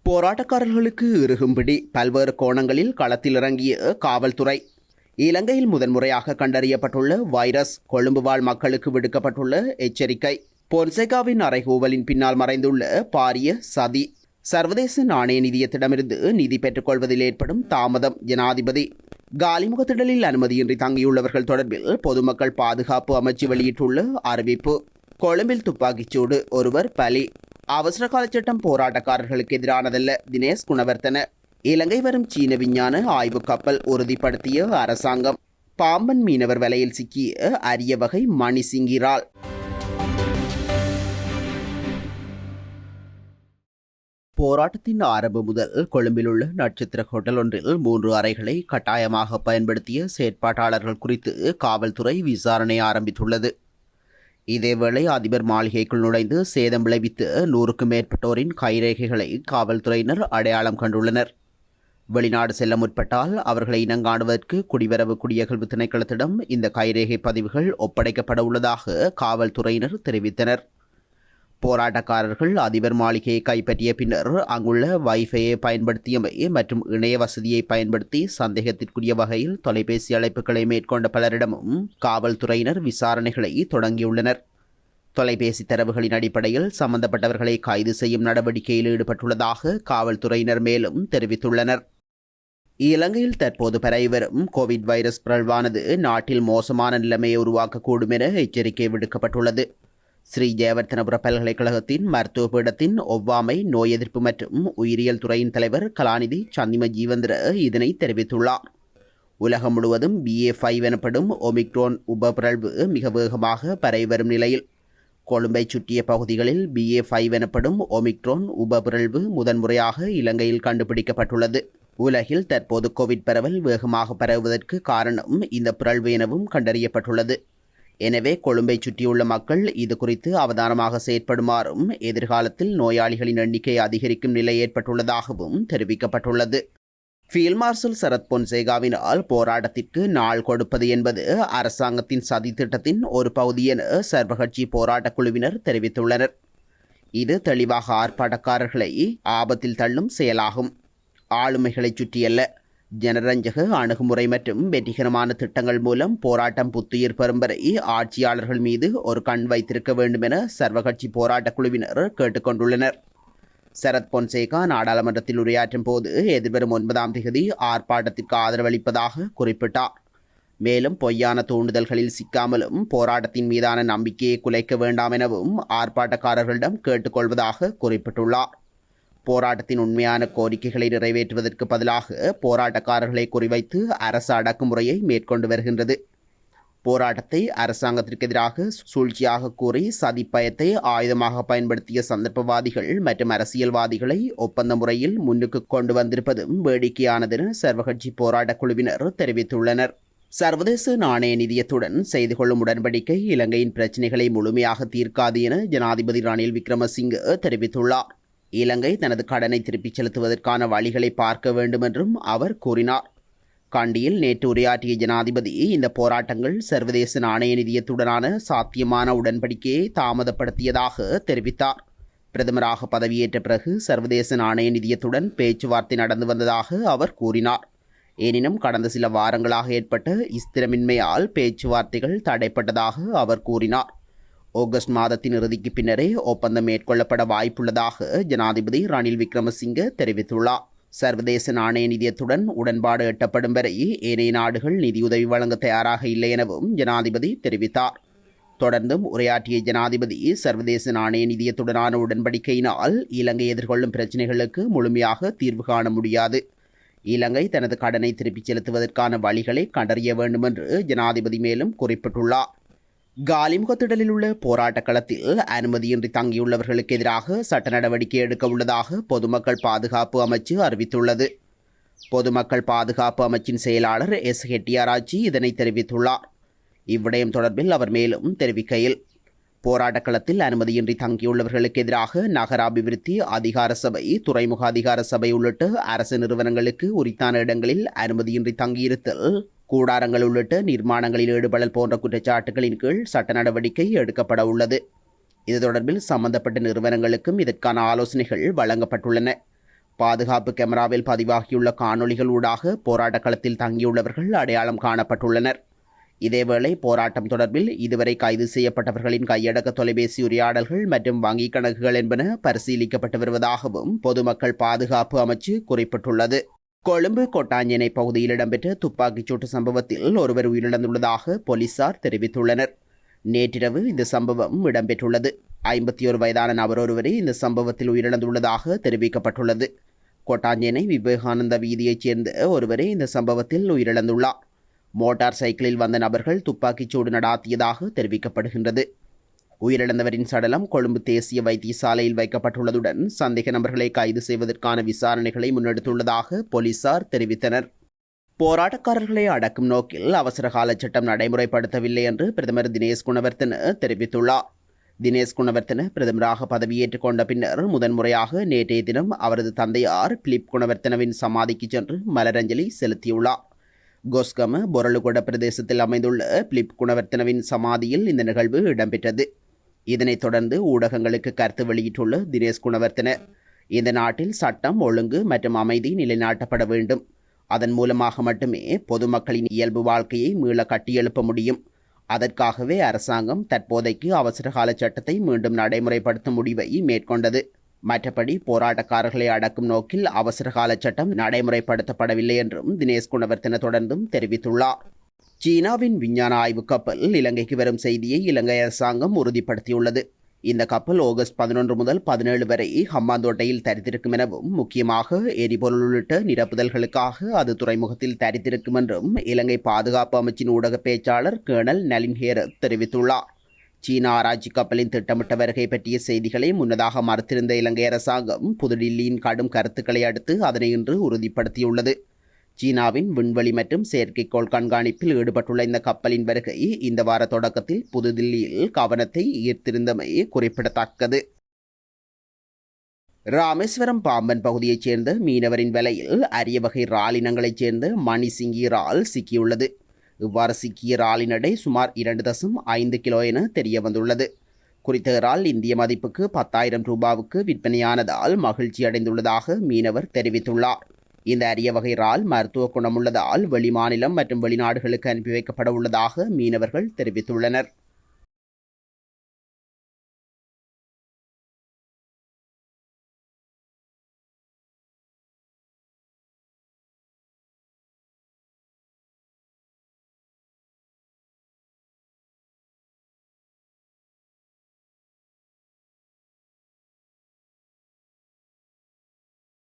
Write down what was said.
போராட்டக்காரர்களுக்கு இறுகும்பிடி பல்வேறு கோணங்களில் களத்தில் இறங்கிய காவல்துறை. இலங்கையில் முதன்முறையாக கண்டறியப்பட்டுள்ள வைரஸ், கொழும்பு வாழ் மக்களுக்கு விடுக்கப்பட்டுள்ள எச்சரிக்கை, பொன்சேகாவின் அறைகூவலின் பின்னால் மறைந்துள்ள பாரிய சதி, சர்வதேச நாணய நிதியத்திடமிருந்து நிதி பெற்றுக் கொள்வதில் ஏற்படும் தாமதம், ஜனாதிபதி காலிமுகத்திடலில் அனுமதியின்றி தங்கியுள்ளவர்கள் தொடர்பில் பொதுமக்கள் பாதுகாப்பு அமைச்சு வெளியிட்டுள்ள அறிவிப்பு, கொழும்பில் துப்பாக்கிச்சூடு, ஒருவர் பலி, அவசரகால சட்டம் போராட்டக்காரர்களுக்கு எதிரானதல்ல, தினேஷ் குணவர்த்தன, இலங்கை வரும் சீன விஞ்ஞான ஆய்வு கப்பல் உறுதிப்படுத்திய அரசாங்கம், பாம்பன் மீனவர் வலையில் சிக்கிய அரிய வகை மணி சிங்கிரால். போராட்டத்தின் ஆரம்பம் முதல் கொழும்பில் உள்ள நட்சத்திர ஹோட்டல் ஒன்றில் 3 அறைகளை கட்டாயமாக பயன்படுத்திய செயற்பாட்டாளர்கள் குறித்து காவல்துறை விசாரணை ஆரம்பித்துள்ளது. இதேவேளை அதிபர் மாளிகைக்குள் நுழைந்து சேதம் விளைவித்து 100க்கும் மேற்பட்டோரின் கைரேகைகளை காவல்துறையினர் அடையாளம் கண்டுள்ளனர். வெளிநாடு செல்ல முற்பட்டால் அவர்களை இனங்காணுவதற்கு குடிவரவு குடியகல்வு திணைக்களத்திடம் இந்த கைரேகை பதிவுகள் ஒப்படைக்கப்பட உள்ளதாக காவல்துறையினர் தெரிவித்தனர். போராட்டக்காரர்கள் அதிபர் மாளிகையை கைப்பற்றிய பின்னர் அங்குள்ள வைஃபையை பயன்படுத்தியமை மற்றும் இணைய வசதியை பயன்படுத்தி சந்தேகத்திற்குரிய வகையில் தொலைபேசி அழைப்புகளை மேற்கொண்ட பலரிடமும் காவல்துறையினர் விசாரணைகளை தொடங்கியுள்ளனர். தொலைபேசி தரவுகளின் அடிப்படையில் சம்பந்தப்பட்டவர்களை கைது செய்யும் நடவடிக்கையில் ஈடுபட்டுள்ளதாக காவல்துறையினர் மேலும் தெரிவித்துள்ளனர். இலங்கையில் தற்போது பரவி வரும் கோவிட் வைரஸ் பிறழ்வானது நாட்டில் மோசமான நிலைமையை உருவாக்கக்கூடும் என எச்சரிக்கை விடுக்கப்பட்டுள்ளது. ஸ்ரீ ஜெயவர்த்தனபுர பல்கலைக்கழகத்தின் மருத்துவ பீடத்தின் ஒவ்வாமை, நோய் எதிர்ப்பு மற்றும் உயிரியல் துறையின் தலைவர் கலாநிதி சந்திம ஜீவந்திர இதனை தெரிவித்துள்ளார். உலகம் முழுவதும் BA.5 எனப்படும் ஒமிக்ரோன் உபபிறழ்வு மிக வேகமாக பரவி வரும் நிலையில் கொழும்பை சுற்றிய பகுதிகளில் BA.5 எனப்படும் ஒமிக்ரோன் உபபிறழ்வு முதன்முறையாக இலங்கையில் கண்டுபிடிக்கப்பட்டுள்ளது. உலகில் தற்போது கோவிட் பரவல் வேகமாக பரவுவதற்கு காரணம் இந்த பிறழ்வு எனவும் கண்டறியப்பட்டுள்ளது. எனவே கொழும்பை சுற்றியுள்ள மக்கள் இது குறித்து அவதானமாக செயற்படுமாறும் எதிர்காலத்தில் நோயாளிகளின் எண்ணிக்கை அதிகரிக்கும் நிலை ஏற்பட்டுள்ளதாகவும் தெரிவிக்கப்பட்டுள்ளது. ஃபீல்ட் மார்ஷல் சரத் பொன்சேகாவினால் போராட்டத்திற்கு நாள் கொடுப்பது என்பது அரசாங்கத்தின் சதி திட்டத்தின் ஒரு பகுதி என சர்வகட்சி போராட்டக் குழுவினர் தெரிவித்துள்ளனர். இது தெளிவாக ஆர்ப்பாட்டக்காரர்களை ஆபத்தில் தள்ளும் செயலாகும். ஆளுமைகளை சுற்றியல்ல, ஜனரஞ்சக அணுகுமுறை மற்றும் வெற்றிகரமான திட்டங்கள் மூலம் போராட்டம் புத்துயிர் பெறும் வரை ஆட்சியாளர்கள் மீது ஒரு கண் வைத்திருக்க வேண்டும் என சர்வகட்சி போராட்டக் குழுவினர் கேட்டுக்கொண்டுள்ளனர். சரத் பொன்சேகா நாடாளுமன்றத்தில் உரையாற்றும் போது எதிர்வரும் 9ஆம் தேதி ஆர்ப்பாட்டத்திற்கு ஆதரவளிப்பதாக குறிப்பிட்டார். மேலும் பொய்யான தூண்டுதல்களில் சிக்காமலும் போராட்டத்தின் மீதான நம்பிக்கையை குலைக்க வேண்டாம் எனவும் ஆர்ப்பாட்டக்காரர்களிடம் கேட்டுக்கொள்வதாக குறிப்பிட்டுள்ளார். போராட்டத்தின் உண்மையான கோரிக்கைகளை நிறைவேற்றுவதற்கு பதிலாக போராட்டக்காரர்களை குறிவைத்து அரசு அடக்குமுறையை மேற்கொண்டு வருகின்றது. போராட்டத்தை அரசாங்கத்திற்கு எதிராக சூழ்ச்சியாக கூறி சதிப்பயத்தை ஆயுதமாக பயன்படுத்திய சந்தர்ப்பவாதிகள் மற்றும் அரசியல்வாதிகளை ஒப்பந்த முறையில் முன்னுக்கு கொண்டு வந்திருப்பதும் வேடிக்கையானதென சர்வகட்சி போராட்டக் குழுவினர் தெரிவித்துள்ளனர். சர்வதேச நாணய நிதியத்துடன் செய்து கொள்ளும் உடன்படிக்கை இலங்கையின் பிரச்சினைகளை முழுமையாக தீர்க்காது என ஜனாதிபதி ரணில் விக்ரமசிங்கே தெரிவித்துள்ளார். இலங்கை தனது கடனை திருப்பிச் செலுத்துவதற்கான வழிகளை பார்க்க வேண்டும் என்றும் அவர் கூறினார். கண்டியில் நேற்று உரையாற்றிய ஜனாதிபதி இந்த போராட்டங்கள் சர்வதேச நாணய நிதியத்துடனான சாத்தியமான உடன்படிக்கையை தாமதப்படுத்தியதாக தெரிவித்தார். பிரதமராக பதவியேற்ற பிறகு சர்வதேச நாணய நிதியத்துடன் பேச்சுவார்த்தை நடந்து வந்ததாக அவர் கூறினார். எனினும் கடந்த சில வாரங்களாக ஏற்பட்ட ஸ்திரமின்மையால் பேச்சுவார்த்தைகள் தடைப்பட்டதாக அவர் கூறினார். ஆகஸ்ட் மாதத்தின் இறுதிக்கு பின்னரே ஒப்பந்தம் மேற்கொள்ளப்பட வாய்ப்புள்ளதாக ஜனாதிபதி ரணில் விக்ரமசிங்கே தெரிவித்துள்ளார். சர்வதேச நாணய நிதியத்துடன் உடன்பாடு எட்டப்படும் வரை ஏனைய நாடுகள் நிதியுதவி வழங்க தயாராக இல்லை எனவும் ஜனாதிபதி தெரிவித்தார். தொடர்ந்தும் உரையாற்றிய ஜனாதிபதி சர்வதேச நாணய நிதியத்துடனான உடன்படிக்கையினால் இலங்கை எதிர்கொள்ளும் பிரச்சினைகளுக்கு முழுமையாக தீர்வு காண முடியாது. இலங்கை தனது கடனை திருப்பிச் செலுத்துவதற்கான வழிகளை கண்டறிய வேண்டும் என்று ஜனாதிபதி மேலும் குறிப்பிட்டுள்ளார். காலிமுகத்திடலில் உள்ள போராட்டக் களத்தில் அனுமதியின்றி தங்கியுள்ளவர்களுக்கு எதிராக சட்ட நடவடிக்கை எடுக்க உள்ளதாக பொதுமக்கள் பாதுகாப்பு அமைச்சு அறிவித்துள்ளது. பொதுமக்கள் பாதுகாப்பு அமைச்சின் செயலாளர் S. ஹெட்டியாராச்சி இதனை தெரிவித்துள்ளார். இவ்விடயம் தொடர்பில் அவர் மேலும் தெரிவிக்கையில், போராட்டக் களத்தில் அனுமதியின்றி தங்கியுள்ளவர்களுக்கு எதிராக நகர அபிவிருத்தி அதிகார சபை, துறைமுக அதிகார சபை உள்ளிட்ட அரசு நிறுவனங்களுக்கு உரித்தான இடங்களில் அனுமதியின்றி தங்கியிருத்தல், கூடாரங்கள் உள்ளிட்ட நிர்மாணங்களில் ஈடுபடல் போன்ற குற்றச்சாட்டுகளின் கீழ் சட்ட நடவடிக்கை எடுக்கப்பட உள்ளது. இது தொடர்பில் சம்பந்தப்பட்ட நிறுவனங்களுக்கும் இதற்கான ஆலோசனைகள் வழங்கப்பட்டுள்ளன. பாதுகாப்பு கேமராவில் பதிவாகியுள்ள காணொளிகள் ஊடாக போராட்ட களத்தில் தங்கியுள்ளவர்கள் அடையாளம் காணப்பட்டுள்ளனர். இதேவேளை போராட்டம் தொடர்பில் இதுவரை கைது செய்யப்பட்டவர்களின் கையடக்க தொலைபேசி உரையாடல்கள் மற்றும் வங்கிக் கணக்குகள் என்பன பரிசீலிக்கப்பட்டு வருவதாகவும் பொதுமக்கள் பாதுகாப்பு அமைச்சு குறிப்பிட்டுள்ளது. கொழும்பு கொட்டாஞ்சேனை பகுதியில் இடம்பெற்ற துப்பாக்கிச்சூட்டு சம்பவத்தில் ஒருவர் உயிரிழந்துள்ளதாக போலீசார் தெரிவித்துள்ளனர். நேற்றிரவு இந்த சம்பவம் இடம்பெற்றுள்ளது. 51 வயதான நபர் ஒருவரே இந்த சம்பவத்தில் உயிரிழந்துள்ளதாக தெரிவிக்கப்பட்டுள்ளது. கொட்டாஞ்சேனை விவேகானந்த வீதியைச் சேர்ந்த ஒருவரே இந்த சம்பவத்தில் உயிரிழந்துள்ளார். மோட்டார் சைக்கிளில் வந்த நபர்கள் துப்பாக்கிச்சூடு நடாத்தியதாக தெரிவிக்கப்படுகின்றது. உயிரிழந்தவரின் சடலம் கொழும்பு தேசிய வைத்தியசாலையில் வைக்கப்பட்டுள்ளதுடன் சந்தேக நபர்களை கைது செய்வதற்கான விசாரணைகளை முன்னெடுத்துள்ளதாக போலீசார் தெரிவித்தனர். போராட்டக்காரர்களை அடக்கும் நோக்கில் அவசரகால சட்டம் நடைமுறைப்படுத்தவில்லை என்று பிரதமர் தினேஷ் குணவர்த்தன தெரிவித்துள்ளார். தினேஷ் குணவர்த்தன பிரதமராக பதவியேற்றுக் கொண்ட பின்னர் முதன்முறையாக நேற்றைய தினம் அவரது தந்தையார் பிலிப் குணவர்த்தனவின் சமாதிக்கு சென்று மலரஞ்சலி செலுத்தியுள்ளார். கொஸ்கம பொரலுகொட பிரதேசத்தில் அமைந்துள்ள பிலிப் குணவர்த்தனவின் சமாதியில் இந்த நிகழ்வு இடம்பெற்றது. இதனைத் தொடர்ந்து ஊடகங்களுக்கு கருத்து வெளியிட்டுள்ள தினேஷ் குணவர்த்தன, இந்த நாட்டில் சட்டம் ஒழுங்கு மற்றும் அமைதி நிலைநாட்டப்பட வேண்டும். அதன் மூலமாக மட்டுமே பொதுமக்களின் இயல்பு வாழ்க்கையை மீள கட்டியெழுப்ப முடியும். அதற்காகவே அரசாங்கம் தற்போதைக்கு அவசரகால சட்டத்தை மீண்டும் நடைமுறைப்படுத்தும் முடிவை மேற்கொண்டது. மற்றபடி போராட்டக்காரர்களை அடக்கும் நோக்கில் அவசரகால சட்டம் நடைமுறைப்படுத்தப்படவில்லை என்றும் தினேஷ் குணவர்த்தன தொடர்ந்தும் தெரிவித்துள்ளார். சீனாவின் விஞ்ஞான ஆய்வு கப்பல் இலங்கைக்கு வரும் செய்தியை இலங்கை அரசாங்கம் உறுதிப்படுத்தியுள்ளது. இந்த கப்பல் ஆகஸ்ட் 11 முதல் 17 வரை ஹம்பாந்தோட்டையில் தரித்திருக்கும் எனவும் முக்கியமாக எரிபொருள் உள்ளிட்ட நிரப்புதல்களுக்காக அது துறைமுகத்தில் தரித்திருக்கும் என்றும் இலங்கை பாதுகாப்பு அமைச்சின் ஊடக பேச்சாளர் கேர்னல் நலின் ஹேரத் தெரிவித்துள்ளார். சீனா ஆராய்ச்சி கப்பலின் திட்டமிட்ட வருகை பற்றிய செய்திகளை முன்னதாக மறுத்திருந்த இலங்கை அரசாங்கம் புதுடில்லியின் கடும் கருத்துக்களை அடுத்து அதனை இன்று உறுதிப்படுத்தியுள்ளது. சீனாவின் விண்வெளி மற்றும் செயற்கைக்கோள் கண்காணிப்பில் ஈடுபட்டுள்ள இந்த கப்பலின் வருகை இந்த வார தொடக்கத்தில் புதுதில்லியில் கவனத்தை ஈர்த்திருந்தமை குறிப்பிடத்தக்கது. ராமேஸ்வரம் பாம்பன் பகுதியைச் சேர்ந்த மீனவரின் வலையில் அரிய வகை இறால் இனங்களைச் சேர்ந்த மணிசிங்கி இறால் சிக்கியுள்ளது. இவ்வாறு சிக்கிய இறாலின் எடை சுமார் 2.5 கிலோ என தெரிய வந்துள்ளது. குறித்த இறால் இந்திய மதிப்புக்கு 10,000 ரூபாவுக்கு விற்பனையானதால் மகிழ்ச்சி அடைந்துள்ளதாக மீனவர் தெரிவித்துள்ளார். இந்த அரிய வகை இறால் மருத்துவ குணமுள்ளதால் வெளிமாநிலம் மற்றும் வெளிநாடுகளுக்கு அனுப்பி வைக்கப்பட உள்ளதாக மீனவர்கள் தெரிவித்துள்ளனர்.